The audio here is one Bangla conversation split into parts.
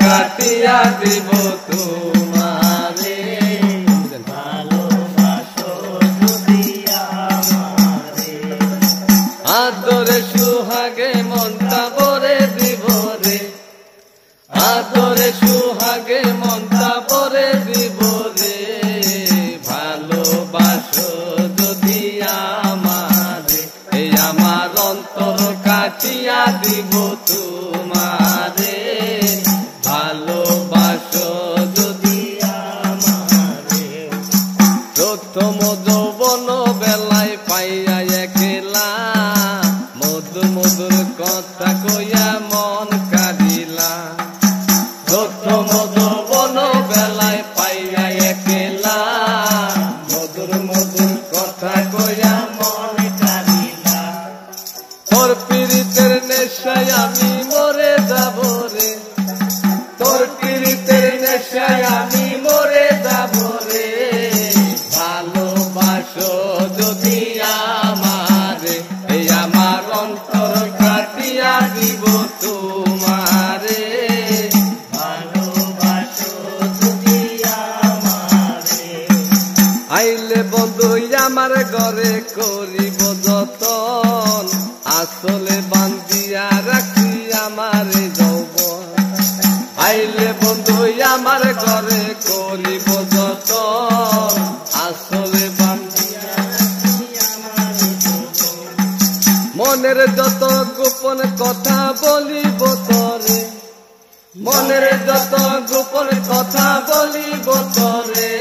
কাটিয়া দিব তোমারে ভালোবাসো যদি আমারে আদরে সুহাগে মনটা ভরে দিব রে আদরে সুহাগে মনটা ভরে দিব রে ভালোবাসো যদি আমারে এই আমার অন্তর কাটিয়া দিব তোমারে ভালোবাসো যদি আমারে প্রথম যৌবন বেলায় পাইয়া একলা মধুর মধুর কথা কইয়া মন কাঁদিলা প্রথম যৌবন বেলায় পাইয়া একলা মধুর মধুর কথা কইয়া মন কাঁদিলা তোর পীড়িতের নেশায় আমি মরে যাব রে তোর পীড়িতের নেশায় আমি মরে যাব রে ভালোবাসো যদি আমারে এই আমার অন্তর কাটিয়া দিব তোমারে ভালোবাসো যদি আমারে আইলে বন্ধু আমার ঘরে করিব যতন আসলে বান্ধিয়া রাখি আমারে যৌবন আইলে বন্ধু আমার ঘরে করিব যতন আসলে বান্ধিয়া রাখি আমারে যৌবন মনের যত গোপন কথা বলিব তোরে মনের যত গোপন কথা বলিব তোরে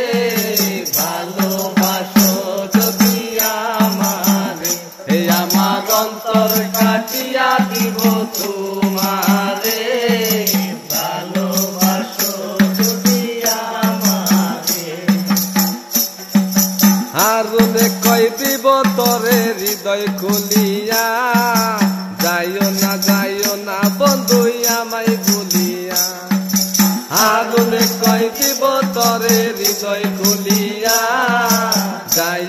ভালোবাসো যদি আমারে এই আমার অন্তর কাটিয়া দিব তোমারে ভালোবাসো যদি আমারে হারুনে কই দিব তোরে হৃদয় খুলিয়া যাইও না বন্ধু আমায় ভুলিয়া হারুনে কই দিব তোরে হৃদয় খুলিয়া যাই